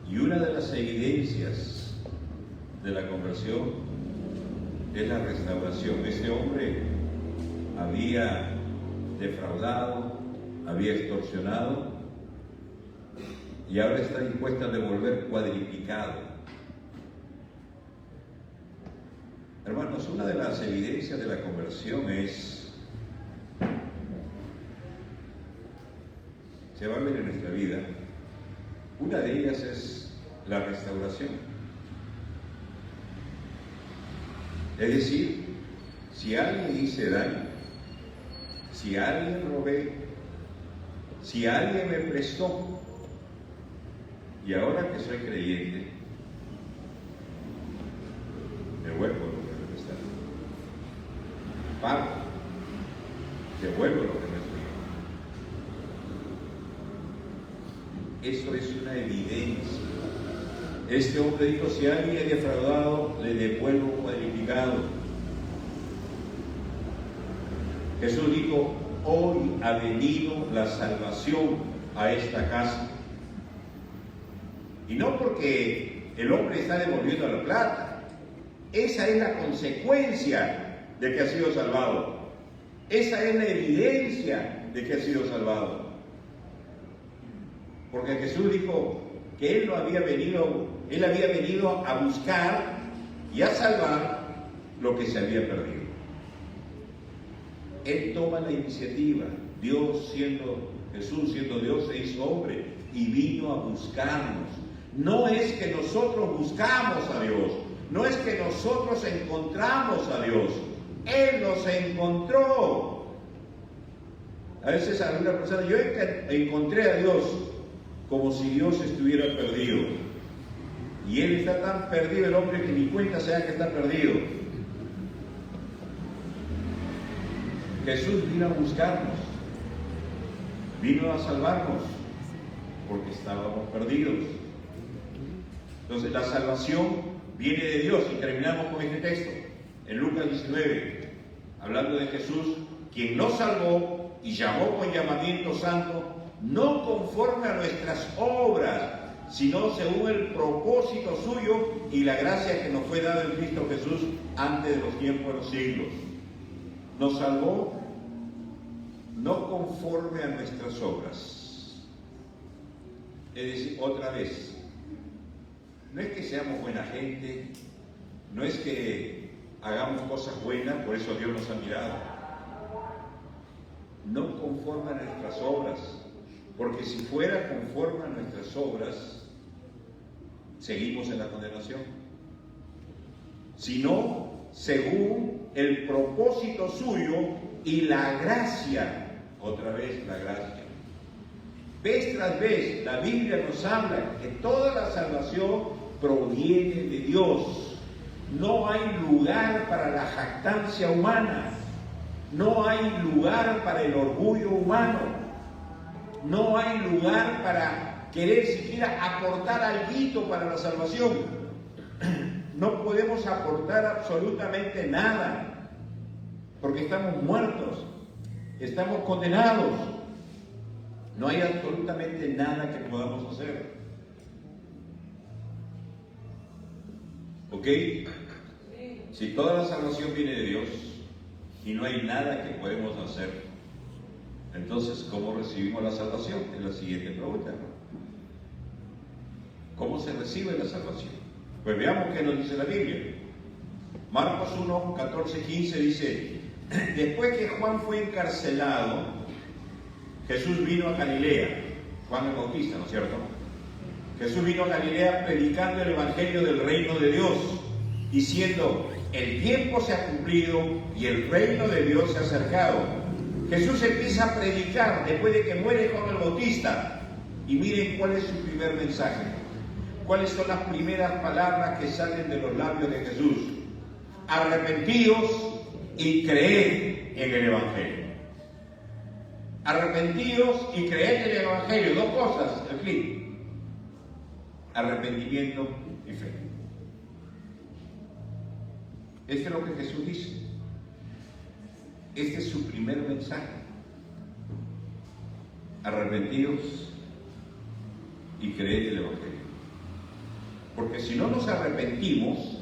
A: Y una de las evidencias de la conversión es la restauración. Este hombre había defraudado, había extorsionado, y ahora está dispuesto a devolver cuadriplicado. Hermanos, una de las evidencias de la conversión se va a ver en nuestra vida. Una de ellas es la restauración. Es decir, si alguien hice daño, si alguien robé, si alguien me prestó, y ahora que soy creyente, devuelvo lo que me prestaron. Pago, devuelvo lo que me prestaron. Eso es una evidencia. Este hombre dijo: si alguien es defraudado, le devuelvo cuadriplicado. Jesús dijo: hoy ha venido la salvación a esta casa. Y no porque el hombre está devolviendo la plata. Esa es la consecuencia de que ha sido salvado. Esa es la evidencia de que ha sido salvado. Porque Jesús dijo que Él había venido a buscar y a salvar lo que se había perdido. Él toma la iniciativa. Jesús siendo Dios, se hizo hombre y vino a buscarnos. No es que nosotros buscamos a Dios, no es que nosotros encontramos a Dios. Él nos encontró. A veces alguna persona: yo encontré a Dios, como si Dios estuviera perdido. Y Él está tan perdido, el hombre, que ni cuenta se da que está perdido. Jesús vino a buscarnos, vino a salvarnos, porque estábamos perdidos. Entonces la salvación viene de Dios. Y terminamos con este texto, en Lucas 19, hablando de Jesús, quien nos salvó y llamó con llamamiento santo, no conforme a nuestras obras, sino según el propósito suyo y la gracia que nos fue dada en Cristo Jesús antes de los tiempos de los siglos. Nos salvó no conforme a nuestras obras. Es decir, otra vez, no es que seamos buena gente, no es que hagamos cosas buenas, por eso Dios nos ha mirado. No conforme a nuestras obras, porque si fuera conforme a nuestras obras, seguimos en la condenación. Sino según el propósito suyo y la gracia. Otra vez la gracia. Vez tras vez la Biblia nos habla que toda la salvación proviene de Dios. No hay lugar para la jactancia humana. No hay lugar para el orgullo humano. No hay lugar para querer siquiera aportar algo para la salvación. No podemos aportar absolutamente nada, porque estamos muertos, estamos condenados. No hay absolutamente nada que podamos hacer. ¿Ok? Si toda la salvación viene de Dios y no hay nada que podemos hacer, entonces, ¿cómo recibimos la salvación? Es la siguiente pregunta. ¿Cómo se recibe la salvación? Pues veamos qué nos dice la Biblia. Marcos 1, 14, 15 dice: después que Juan fue encarcelado, Jesús vino a Galilea. Juan el Bautista, ¿no es cierto? Jesús vino a Galilea predicando el evangelio del reino de Dios, diciendo: el tiempo se ha cumplido y el reino de Dios se ha acercado. Jesús empieza a predicar después de que muere Juan el Bautista. Y miren cuál es su primer mensaje. ¿Cuáles son las primeras palabras que salen de los labios de Jesús? Arrepentíos y creed en el evangelio. Arrepentíos y creed en el evangelio. Dos cosas, el clic. Arrepentimiento y fe. Esto es lo que Jesús dice. Este es su primer mensaje. Arrepentíos y creed el evangelio. Porque si no nos arrepentimos,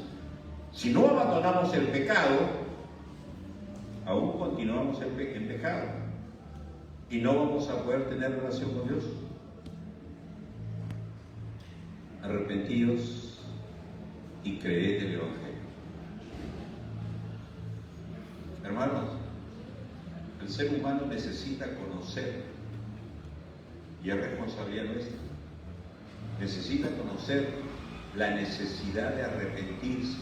A: si no abandonamos el pecado, aún continuamos en pecado y no vamos a poder tener relación con Dios. Arrepentíos y creed el evangelio. Hermanos, el ser humano necesita conocer, y es responsabilidad nuestra, necesita conocer la necesidad de arrepentirse.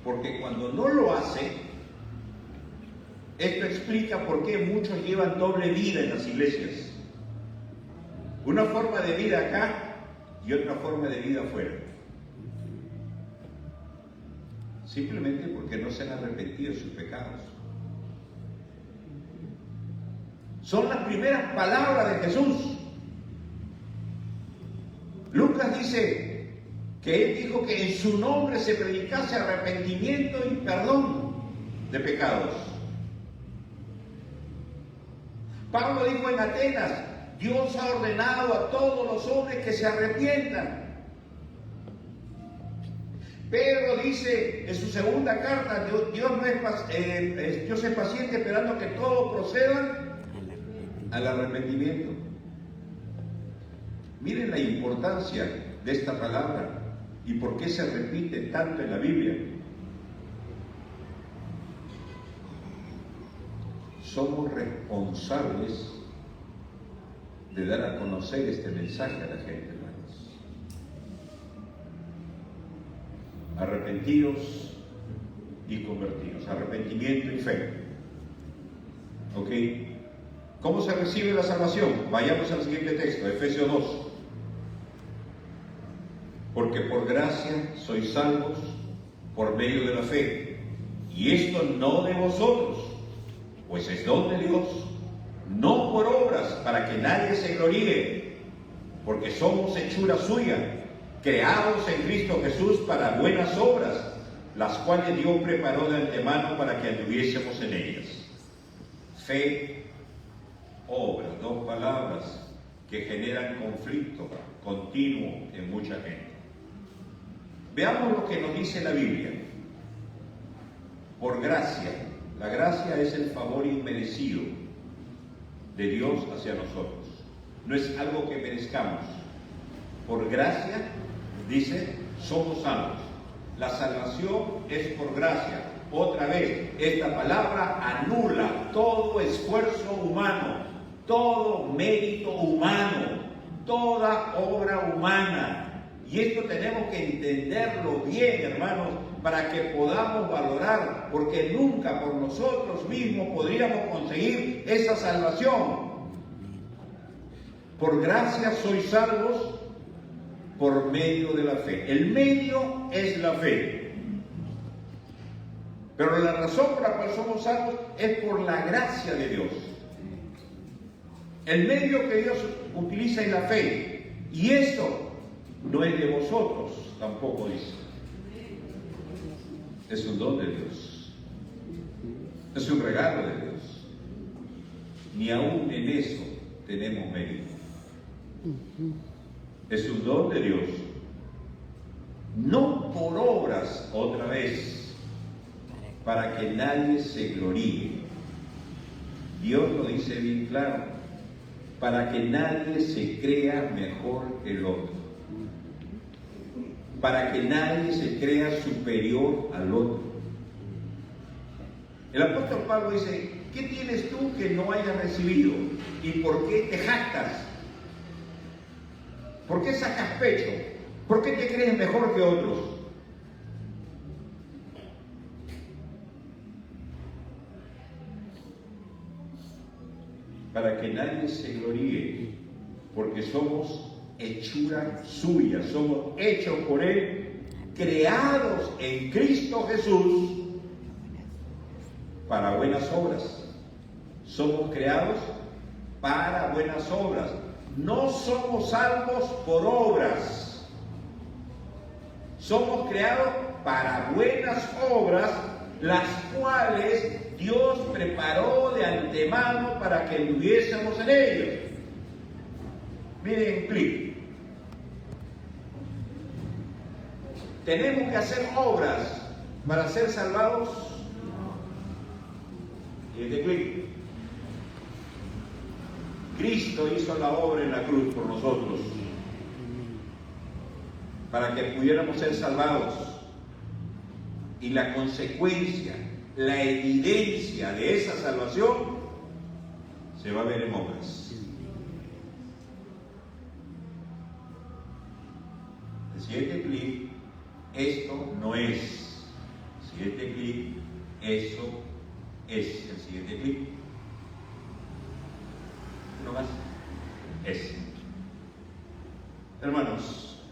A: Porque cuando no lo hace, esto explica por qué muchos llevan doble vida en las iglesias. Una forma de vida acá y otra forma de vida afuera. Simplemente porque no se han arrepentido de sus pecados. Son las primeras palabras de Jesús. Lucas dice que él dijo que en su nombre se predicase arrepentimiento y perdón de pecados. Pablo dijo en Atenas: Dios ha ordenado a todos los hombres que se arrepientan. Pedro dice en su segunda carta: Dios es paciente esperando que todos procedan al arrepentimiento. Miren la importancia de esta palabra y por qué se repite tanto en la Biblia. Somos responsables de dar a conocer este mensaje a la gente, hermanos. Arrepentidos y convertidos. Arrepentimiento y fe. ¿Ok? ¿Cómo se recibe la salvación? Vayamos al siguiente texto, Efesios 2. Porque por gracia sois salvos por medio de la fe. Y esto no de vosotros, pues es don de Dios, no por obras, para que nadie se gloríe, porque somos hechura suya, creados en Cristo Jesús para buenas obras, las cuales Dios preparó de antemano para que anduviésemos en ellas. Fe, obra, dos palabras que generan conflicto continuo en mucha gente. Veamos lo que nos dice la Biblia. Por gracia. La gracia es el favor inmerecido de Dios hacia nosotros. No es algo que merezcamos. Por gracia, dice, somos salvos. La salvación es por gracia. Otra vez, esta palabra anula todo esfuerzo humano, todo mérito humano, toda obra humana. Y esto tenemos que entenderlo bien, hermanos, para que podamos valorar, porque nunca por nosotros mismos podríamos conseguir esa salvación. Por gracia sois salvos por medio de la fe. El medio es la fe. Pero la razón por la cual somos salvos es por la gracia de Dios. El medio que Dios utiliza es la fe. Y esto no es de vosotros, tampoco dice. Es un don de Dios. Es un regalo de Dios. Ni aún en eso tenemos mérito. Es un don de Dios. No por obras, otra vez, para que nadie se gloríe. Dios lo dice bien claro. para que nadie se crea mejor que el otro, para que nadie se crea superior al otro. El apóstol Pablo dice, ¿qué tienes tú que no hayas recibido? ¿Y por qué te jactas? ¿Por qué sacas pecho? ¿Por qué te crees mejor que otros? Para que nadie se gloríe, porque somos hechura suya, somos hechos por Él, creados en Cristo Jesús para buenas obras. Somos creados para buenas obras. No somos salvos por obras. Somos creados para buenas obras, las cuales Dios preparó de antemano para que anduviésemos en ellos. Miren, clic. ¿Tenemos que hacer obras para ser salvados? Y este clic. Cristo hizo la obra en la cruz por nosotros, para que pudiéramos ser salvados. Y la consecuencia, la evidencia de esa salvación se va a ver en obras. El siguiente clic, esto no es. El siguiente clic, eso es. El siguiente clic, uno más, es. Hermanos,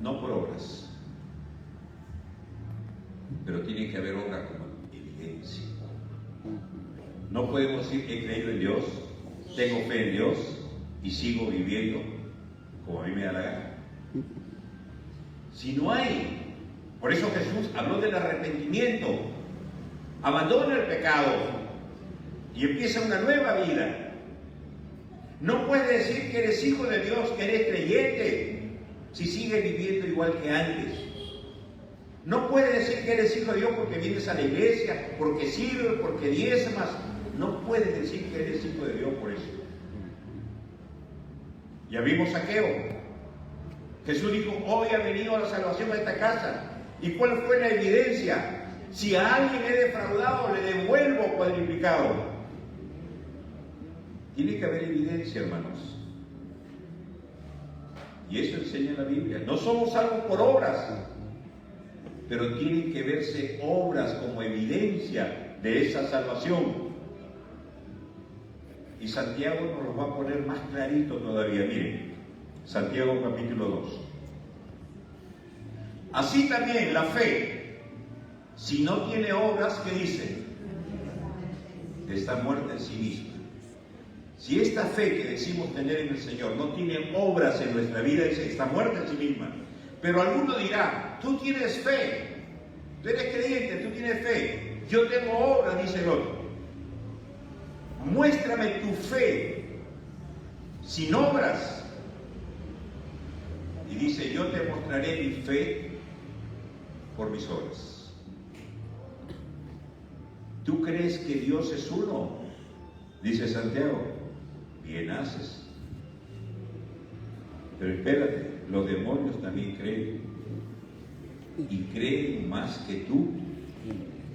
A: no por obras, pero tiene que haber obra como evidencia. No podemos decir he creído en Dios, tengo fe en Dios y sigo viviendo como a mí me da la gana. Si no hay, por eso Jesús habló del arrepentimiento, abandona el pecado y empieza una nueva vida. No puedes decir que eres hijo de Dios, que eres creyente, si sigues viviendo igual que antes. No puedes decir que eres hijo de Dios porque vienes a la iglesia, porque sirves, porque diezmas. No puedes decir que eres hijo de Dios por eso. Ya vimos Saqueo. Jesús dijo, hoy ha venido la salvación a esta casa. ¿Y cuál fue la evidencia? Si a alguien he defraudado, le devuelvo cuadriplicado. Tiene que haber evidencia, hermanos. Y eso enseña la Biblia. No somos salvos por obras, pero tienen que verse obras como evidencia de esa salvación. Y Santiago nos lo va a poner más clarito todavía. Miren, Santiago capítulo 2. Así también la fe, si no tiene obras, ¿qué dice? Está muerta en sí misma. Si esta fe que decimos tener en el Señor no tiene obras en nuestra vida, está muerta en sí misma. Pero alguno dirá, tú tienes fe, tú eres creyente, tú tienes fe, yo tengo obras, dice el otro. Muéstrame tu fe sin obras. Y dice, yo te mostraré mi fe por mis obras. ¿Tú crees que Dios es uno? Dice Santiago, bien haces. Pero espérate, los demonios también creen. Y creen más que tú,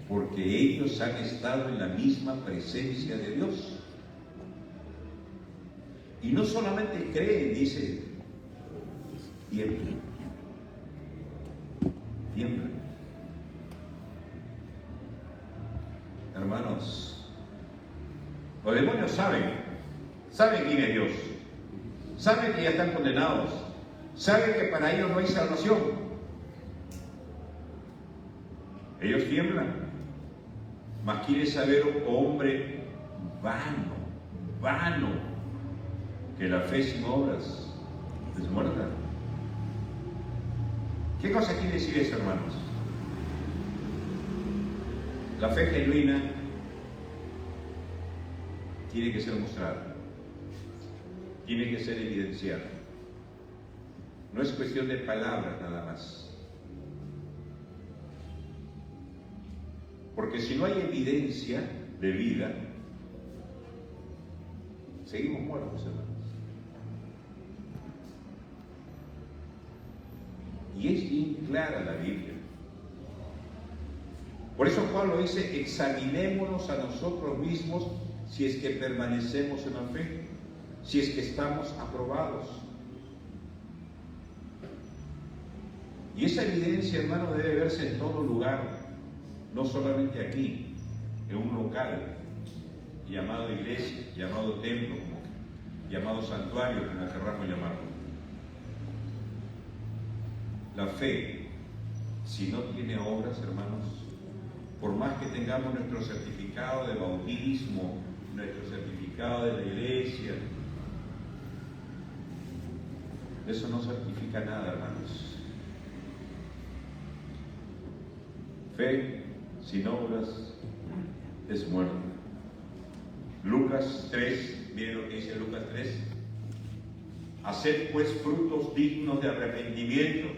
A: porque ellos han estado en la misma presencia de Dios. Y no solamente creen, dice, tiemblan. Tiemblan. Hermanos, los demonios saben quién es Dios, saben que ya están condenados, saben que para ellos no hay salvación. Ellos tiemblan, mas quiere saber, hombre vano, que la fe sin obras es muerta. ¿Qué cosa quiere decir eso, hermanos? La fe genuina tiene que ser mostrada, tiene que ser evidenciada. No es cuestión de palabras nada más. Porque si no hay evidencia de vida, seguimos muertos, hermanos. Y es bien clara la Biblia. Por eso Pablo dice, examinémonos a nosotros mismos si es que permanecemos en la fe, si es que estamos aprobados. Y esa evidencia, hermano, debe verse en todo lugar, no solamente aquí, en un local llamado iglesia, llamado templo, llamado santuario, como querramos llamarlo. La fe, si no tiene obras, hermanos, por más que tengamos nuestro certificado de bautismo, nuestro certificado de la iglesia, eso no certifica nada, hermanos. Fe sin obras es muerta. Lucas 3, miren lo que dice Lucas 3. Haced pues frutos dignos de arrepentimiento,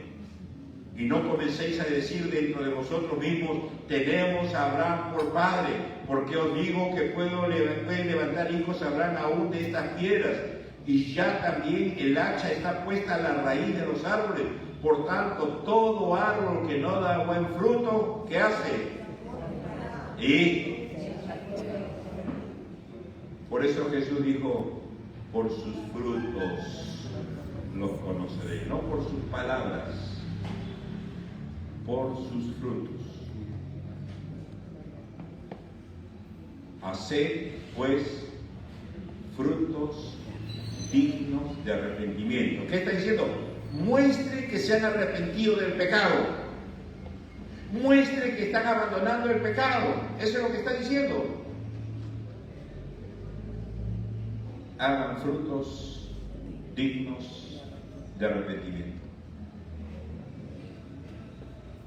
A: y no comencéis a decir dentro de vosotros mismos, tenemos a Abraham por padre, porque os digo que pueden levantar hijos a Abraham aún de estas piedras, y ya también el hacha está puesta a la raíz de los árboles. Por tanto, todo árbol que no da buen fruto, ¿qué hace? Y por eso Jesús dijo, por sus frutos los conoceréis, no por sus palabras, por sus frutos. Haced pues frutos dignos de arrepentimiento. ¿Qué está diciendo? Muestre que se han arrepentido del pecado. Muestre que están abandonando el pecado. Eso es lo que está diciendo. Hagan frutos dignos de arrepentimiento.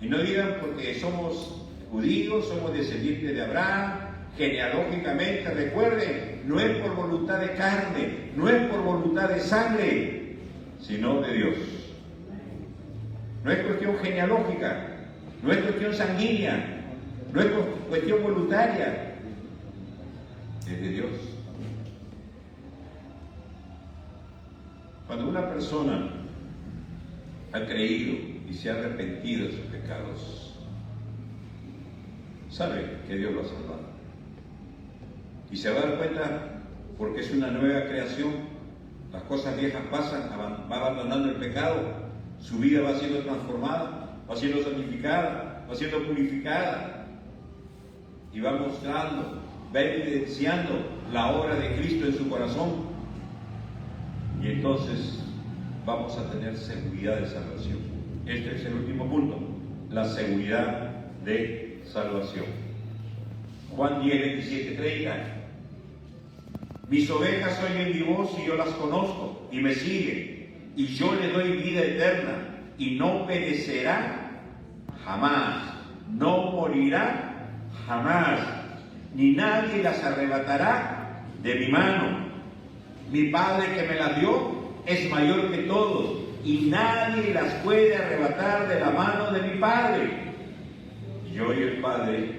A: Y no digan porque somos judíos, somos descendientes de Abraham, genealógicamente, recuerden, no es por voluntad de carne, no es por voluntad de sangre, sino de Dios. No es cuestión genealógica, no es cuestión sanguínea, no es cuestión voluntaria, es de Dios. Cuando una persona ha creído y se ha arrepentido de sus pecados, sabe que Dios lo ha salvado. Y se va a dar cuenta porque es una nueva creación. Las cosas viejas pasan, va abandonando el pecado, su vida va siendo transformada, va siendo santificada, va siendo purificada y va mostrando, va evidenciando la obra de Cristo en su corazón. Y entonces vamos a tener seguridad de salvación. Este es el último punto, la seguridad de salvación. Juan 10, 27, 30. Mis ovejas oyen mi voz y yo las conozco y me siguen, y yo les doy vida eterna y no perecerán jamás, no morirán jamás, ni nadie las arrebatará de mi mano. Mi Padre que me las dio es mayor que todos, y nadie las puede arrebatar de la mano de mi Padre. Yo y el Padre,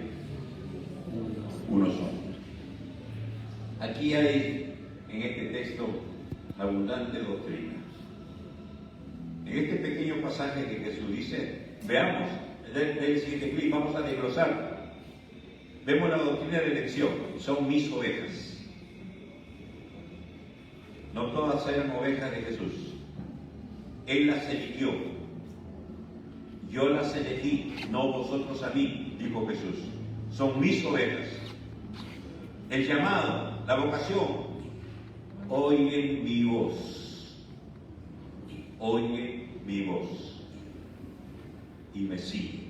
A: uno somos. Aquí hay en este texto abundante doctrina. En este pequeño pasaje que Jesús dice, veamos, del siguiente clip, vamos a desglosar. Vemos la doctrina de elección, son mis ovejas. No todas eran ovejas de Jesús. Él las eligió. Yo las elegí, no vosotros a mí, dijo Jesús. Son mis ovejas. El llamado, la vocación, oyen mi voz. Oyen mi voz. Y me siguen.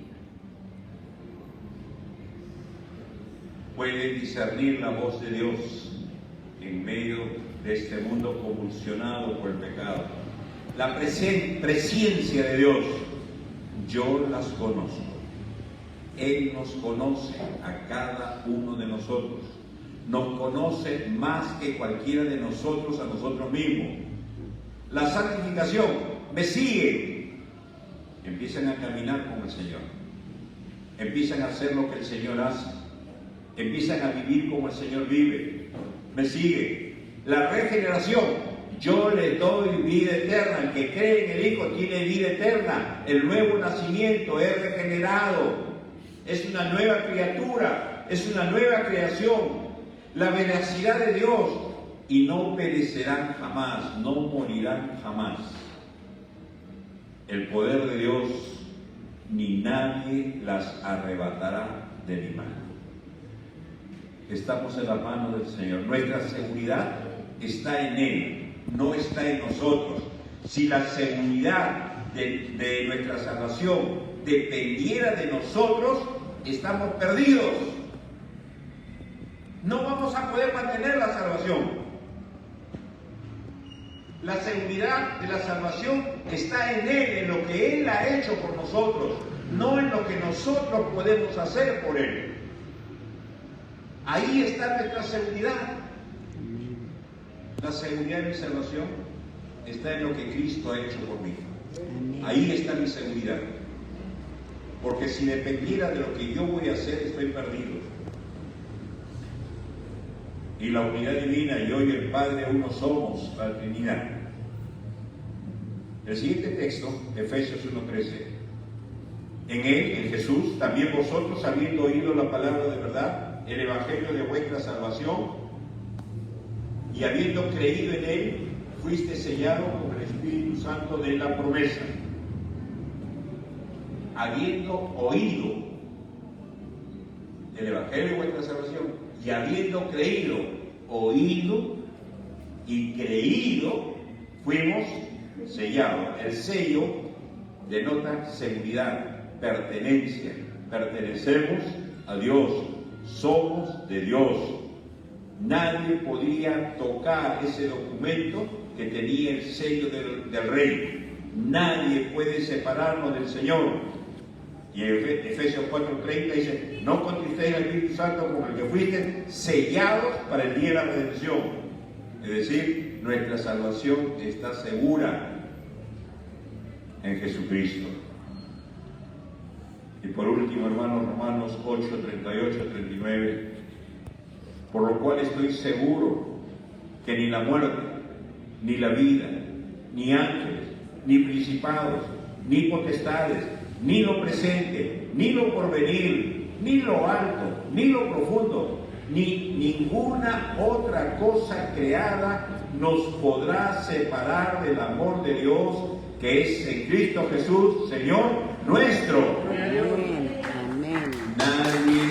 A: Pueden discernir la voz de Dios en medio de este mundo convulsionado por el pecado. La presencia de Dios, yo las conozco. Él nos conoce a cada uno de nosotros. Nos conoce más que cualquiera de nosotros a nosotros mismos. La santificación, me siguen. Empiezan a caminar con el Señor. Empiezan a hacer lo que el Señor hace. Empiezan a vivir como el Señor vive. Me sigue. La regeneración, yo les doy vida eterna. El que cree en el Hijo tiene vida eterna. El nuevo nacimiento es regenerado. Es una nueva criatura. Es una nueva creación. La veracidad de Dios. Y no perecerán jamás. No morirán jamás. El poder de Dios, ni nadie las arrebatará de mi mano. Estamos en la mano del Señor. Nuestra seguridad está en Él, no está en nosotros. Si la seguridad de nuestra salvación dependiera de nosotros, estamos perdidos. No vamos a poder mantener la salvación. La seguridad de la salvación está en Él, en lo que Él ha hecho por nosotros, no en lo que nosotros podemos hacer por Él. Ahí está nuestra seguridad. La seguridad de mi salvación está en lo que Cristo ha hecho por mí. Ahí está mi seguridad. Porque si dependiera de lo que yo voy a hacer, estoy perdido. Y la unidad divina, yo y el Padre uno somos, la Trinidad. El siguiente texto, Efesios 1:13. En Él, en Jesús, también vosotros, habiendo oído la palabra de verdad, el evangelio de vuestra salvación, y habiendo creído en Él, fuiste sellado con el Espíritu Santo de la promesa. Habiendo oído el evangelio de vuestra salvación, y habiendo creído, oído y creído, fuimos sellados. El sello denota seguridad, pertenencia. Pertenecemos a Dios, somos de Dios. Nadie podía tocar ese documento que tenía el sello del Rey. Nadie puede separarnos del Señor. Y en Efesios 4:30 dice, no contristéis al Espíritu Santo con el que fuiste sellados para el día de la redención. Es decir, nuestra salvación está segura en Jesucristo. Y por último, hermanos, Romanos 8:38-39, por lo cual estoy seguro que ni la muerte, ni la vida, ni ángeles, ni principados, ni potestades, ni lo presente, ni lo porvenir, ni lo alto, ni lo profundo, ni ninguna otra cosa creada nos podrá separar del amor de Dios que es en Cristo Jesús, Señor nuestro.
B: Amén. Amén.
A: Nadie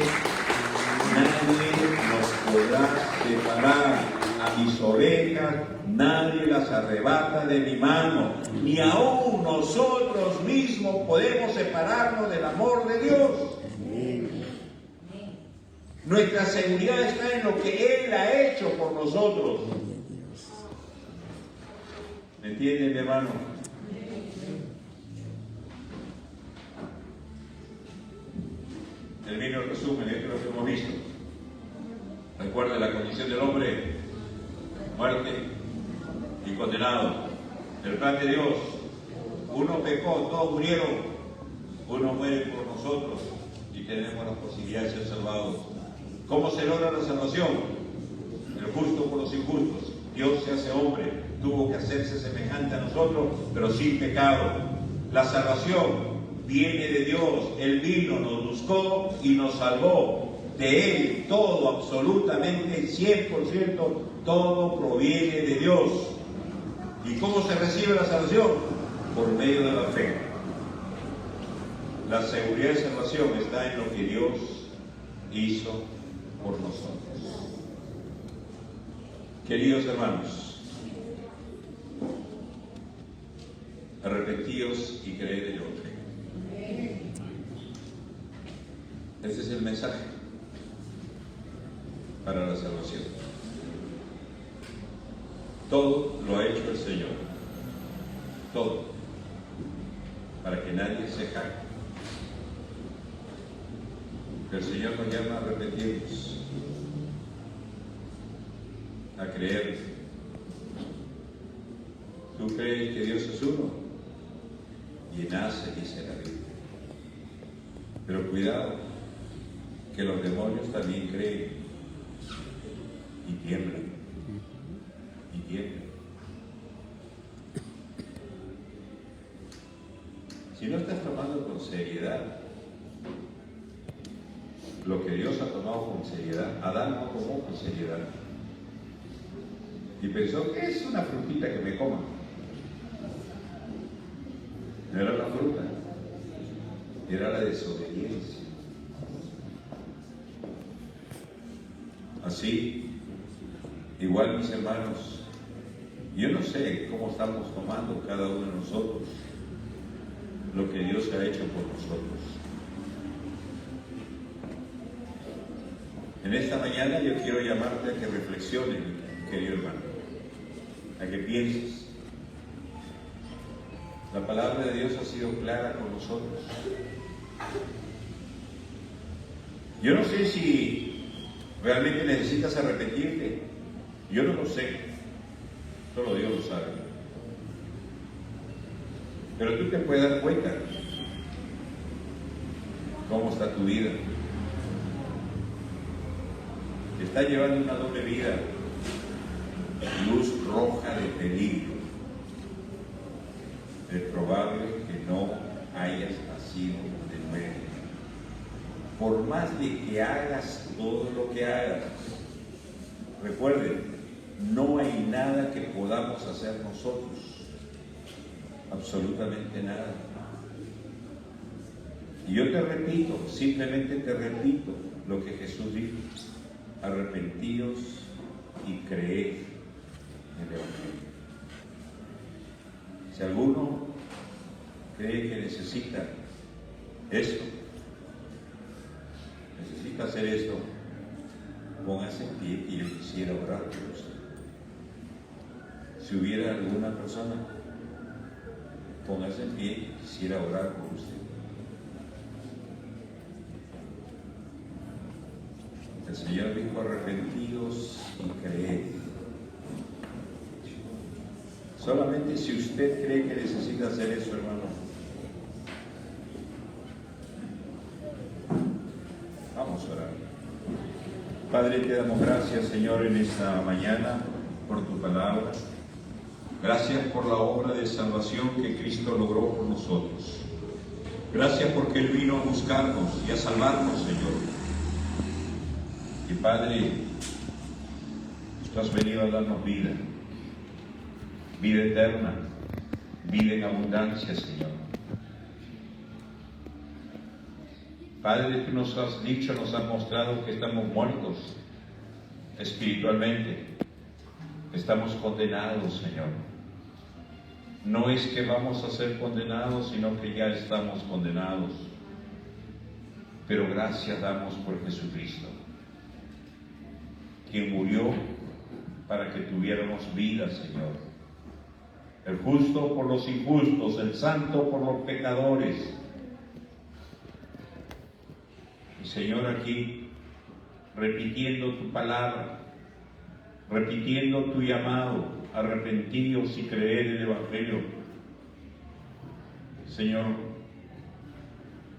A: nos podrá separar. A mis ovejas nadie las arrebata de mi mano, ni aún nosotros mismos podemos separarnos del amor de Dios. Nuestra seguridad está en lo que Él ha hecho por nosotros. ¿Me entienden, mi hermano? Termino el resumen, esto es lo que hemos visto. Recuerden la condición del hombre: muerte y condenado. El plan de Dios: uno pecó, todos murieron, uno muere por nosotros y tenemos la posibilidad de ser salvados. ¿Cómo se logra la salvación? El justo por los injustos. Dios se hace hombre, tuvo que hacerse semejante a nosotros, pero sin pecado. La salvación viene de Dios. Él vino, nos buscó y nos salvó. De Él todo, absolutamente 100%, todo proviene de Dios. ¿Y cómo se recibe la salvación? Por medio de la fe. La seguridad de salvación está en lo que Dios hizo por nosotros. Queridos hermanos, arrepentíos y creed en el Evangelio. Este es el mensaje para la salvación. Todo lo ha hecho el Señor. Todo. Para que nadie se jacte. El Señor nos llama a arrepentirnos, a creer. ¿Tú crees que Dios es uno? Y nace, dice la Biblia. Pero cuidado, que los demonios también creen y tiemblan. Y tiemblan. Si no estás tomando con seriedad lo que Dios ha tomado con seriedad, Adán no tomó con seriedad. Y pensó que es una frutita que me coma. No era la fruta, era la desobediencia. Así, igual mis hermanos, yo no sé cómo estamos tomando cada uno de nosotros lo que Dios ha hecho por nosotros. En esta mañana yo quiero llamarte a que reflexiones, querido hermano, a que pienses. La palabra de Dios ha sido clara con nosotros. Yo no sé si realmente necesitas arrepentirte. Yo no lo sé. Solo Dios lo sabe. Pero tú te puedes dar cuenta cómo está tu vida. Te está llevando una doble vida, luz roja de peligro. Es probable que no hayas nacido de nuevo. Por más de que hagas todo lo que hagas, recuerden, no hay nada que podamos hacer nosotros, absolutamente nada. Y yo te repito, simplemente te repito lo que Jesús dijo: arrepentíos y creed en el Evangelio. Si alguno cree que necesita esto, necesita hacer esto, póngase en pie y yo quisiera orar por usted. Si hubiera alguna persona, póngase en pie y quisiera orar por usted. El Señor dijo: arrepentidos y creed. Solamente si usted cree que necesita hacer eso, hermano. Vamos a orar. Padre, te damos gracias, Señor, en esta mañana por tu palabra. Gracias por la obra de salvación que Cristo logró por nosotros. Gracias porque Él vino a buscarnos y a salvarnos, Señor. Y Padre, tú has venido a darnos vida. Vida eterna, vida en abundancia, Señor. Padre, tú nos has dicho, nos has mostrado que estamos muertos espiritualmente, estamos condenados, Señor. No es que vamos a ser condenados, sino que ya estamos condenados. Pero gracias damos por Jesucristo, quien murió para que tuviéramos vida, Señor. El justo por los injustos, el santo por los pecadores. Y Señor, aquí, repitiendo tu palabra, repitiendo tu llamado, arrepentidos y creer el Evangelio. Señor,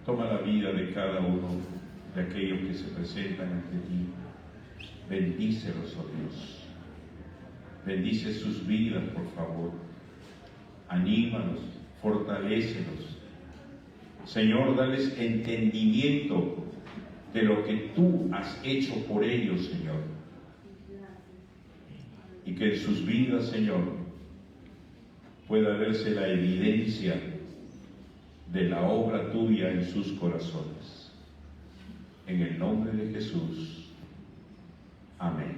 A: toma la vida de cada uno de aquellos que se presentan ante ti. Bendícelos, oh Dios. Bendice sus vidas, por favor. Anímalos, fortalécelos. Señor, dales entendimiento de lo que tú has hecho por ellos, Señor. Y que en sus vidas, Señor, pueda verse la evidencia de la obra tuya en sus corazones. En el nombre de Jesús. Amén.